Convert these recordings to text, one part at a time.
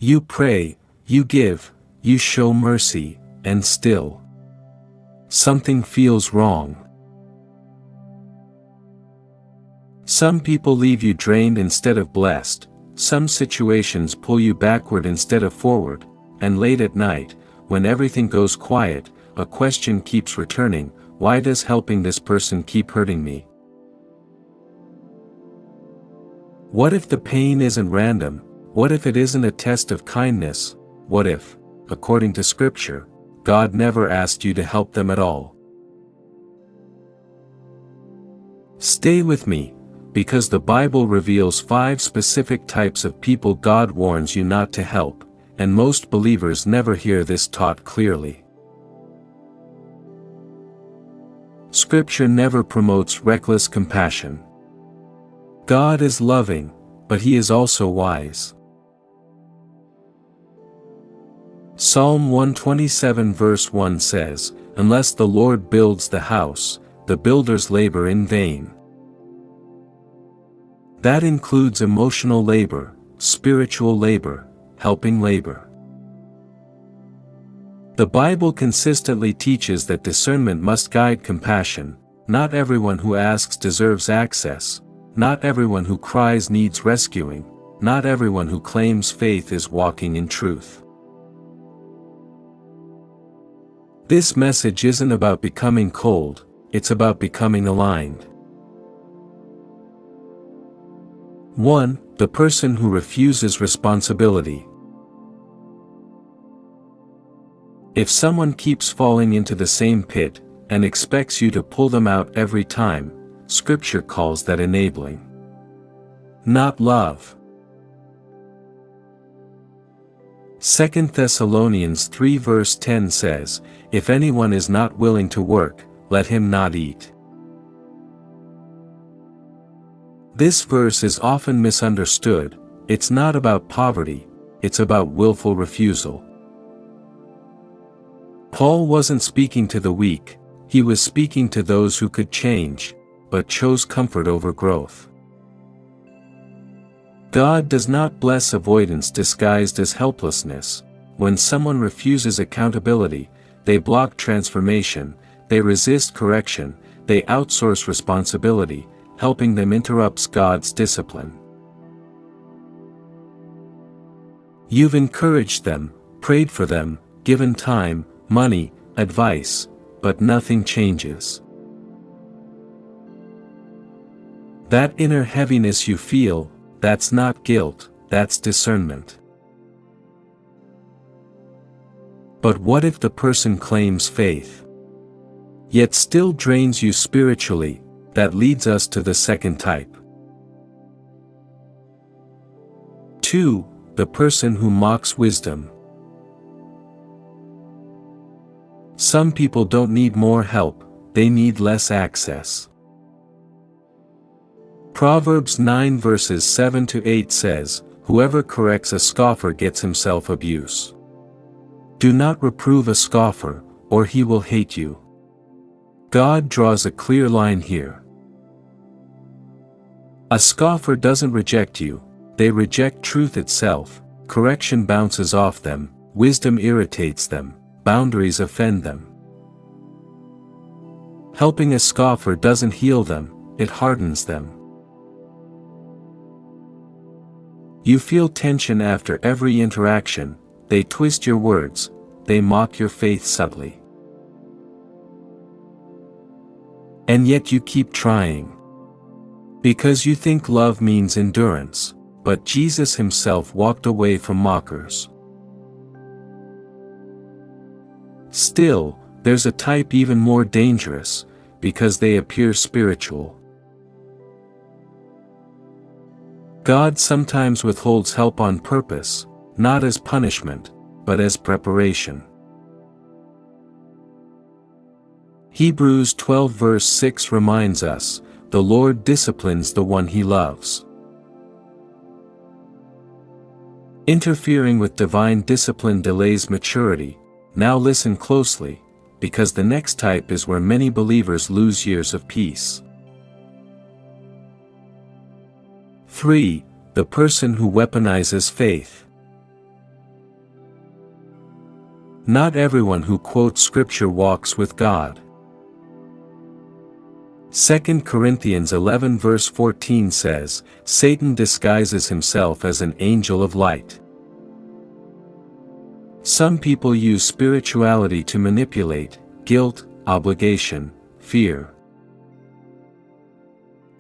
You pray, you give, you show mercy, and still something feels wrong. Some people leave you drained instead of blessed, some situations pull you backward instead of forward, and late at night, when everything goes quiet, a question keeps returning: why does helping this person keep hurting me? What if the pain isn't random? What if it isn't a test of kindness? What if, according to Scripture, God never asked you to help them at all? Stay with me, because the Bible reveals 5 specific types of people God warns you not to help, and most believers never hear this taught clearly. Scripture never promotes reckless compassion. God is loving, but He is also wise. Psalm 127 verse 1 says, "Unless the Lord builds the house, the builders labor in vain." That includes emotional labor, spiritual labor, helping labor. The Bible consistently teaches that discernment must guide compassion. Not everyone who asks deserves access. Not everyone who cries needs rescuing. Not everyone who claims faith is walking in truth. This message isn't about becoming cold, it's about becoming aligned. 1. The person who refuses responsibility. If someone keeps falling into the same pit, and expects you to pull them out every time, Scripture calls that enabling, not love. 2 Thessalonians 3 verse 10 says, "If anyone is not willing to work, let him not eat." This verse is often misunderstood. It's not about poverty, it's about willful refusal. Paul wasn't speaking to the weak, he was speaking to those who could change, but chose comfort over growth. God does not bless avoidance disguised as helplessness. When someone refuses accountability, they block transformation, they resist correction, they outsource responsibility. Helping them interrupts God's discipline. You've encouraged them, prayed for them, given time, money, advice, but nothing changes. That inner heaviness you feel, that's not guilt, that's discernment. But what if the person claims faith, yet still drains you spiritually? That leads us to the second type. 2. The person who mocks wisdom. Some people don't need more help, they need less access. Proverbs 9 verses 7 to 8 says, "Whoever corrects a scoffer gets himself abuse. Do not reprove a scoffer, or he will hate you." God draws a clear line here. A scoffer doesn't reject you, they reject truth itself. Correction bounces off them, wisdom irritates them, boundaries offend them. Helping a scoffer doesn't heal them, it hardens them. You feel tension after every interaction, they twist your words, they mock your faith subtly. And yet you keep trying. Because you think love means endurance, but Jesus himself walked away from mockers. Still, there's a type even more dangerous, because they appear spiritual. God sometimes withholds help on purpose, not as punishment, but as preparation. Hebrews 12 verse 6 reminds us, "The Lord disciplines the one he loves." Interfering with divine discipline delays maturity. Now listen closely, because the next type is where many believers lose years of peace. 3. The person who weaponizes faith. Not everyone who quotes scripture walks with God. 2 Corinthians 11 verse 14 says, Satan disguises himself as an angel of light. Some people use spirituality to manipulate guilt, obligation, fear.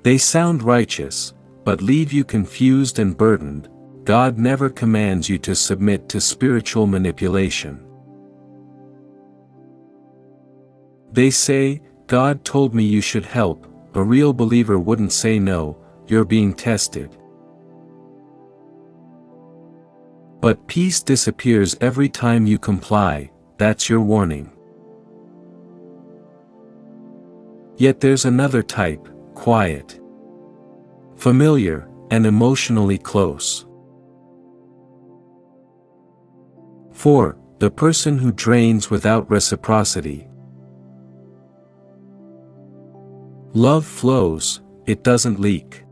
They sound righteous, but leave you confused and burdened. God never commands you to submit to spiritual manipulation. They say, God told me you should help. A real believer wouldn't say no, you're being tested. But peace disappears every time you comply, that's your warning. Yet there's another type, quiet, familiar, and emotionally close. 4. The person who drains without reciprocity. Love flows, it doesn't leak.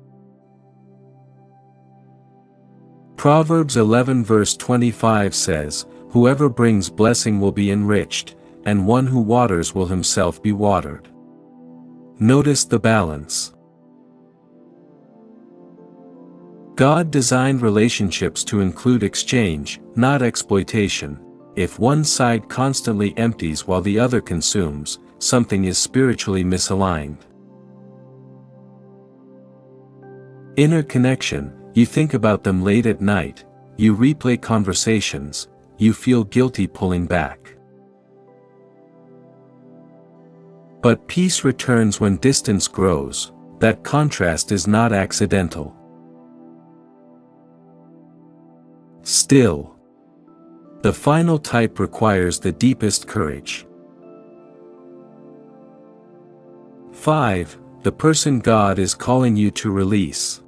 Proverbs 11 verse 25 says, Whoever brings blessing will be enriched, and one who waters will himself be watered. Notice the balance. God designed relationships to include exchange, not exploitation. If one side constantly empties while the other consumes, something is spiritually misaligned. Inner connection, you think about them late at night, you replay conversations, you feel guilty pulling back. But peace returns when distance grows, that contrast is not accidental. Still, the final type requires the deepest courage. 5. The person God is calling you to release.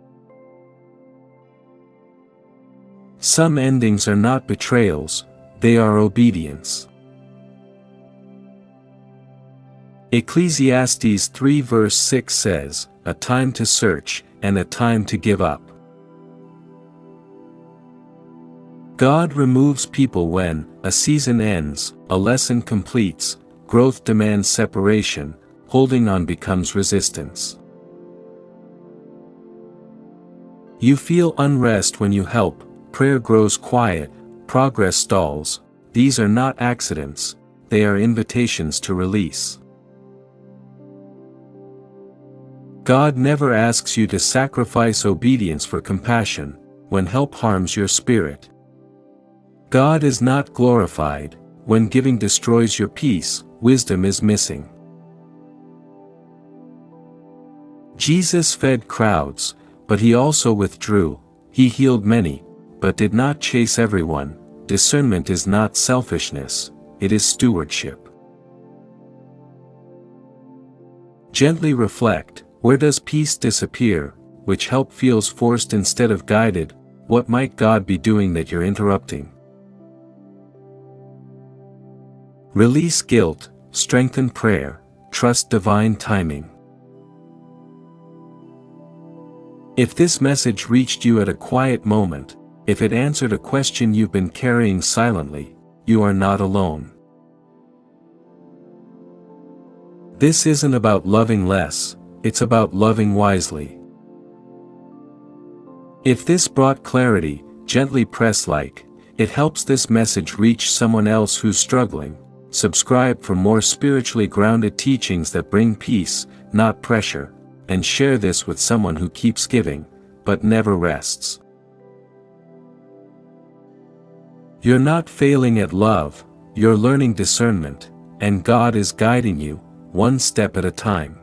Some endings are not betrayals, they are obedience. Ecclesiastes 3 verse 6 says, A time to search, and a time to give up. God removes people when a season ends, a lesson completes, growth demands separation, holding on becomes resistance. You feel unrest when you help, prayer grows quiet, progress stalls. These are not accidents, they are invitations to release. God never asks you to sacrifice obedience for compassion, when help harms your spirit. God is not glorified, when giving destroys your peace, wisdom is missing. Jesus fed crowds, but he also withdrew. He healed many, but did not chase everyone. Discernment is not selfishness, it is stewardship. Gently reflect, where does peace disappear, which help feels forced instead of guided? What might God be doing that you're interrupting? Release guilt, strengthen prayer, trust divine timing. If this message reached you at a quiet moment, if it answered a question you've been carrying silently, you are not alone. This isn't about loving less, it's about loving wisely. If this brought clarity, gently press like. It helps this message reach someone else who's struggling. Subscribe for more spiritually grounded teachings that bring peace, not pressure, and share this with someone who keeps giving, but never rests. You're not failing at love, you're learning discernment, and God is guiding you, one step at a time.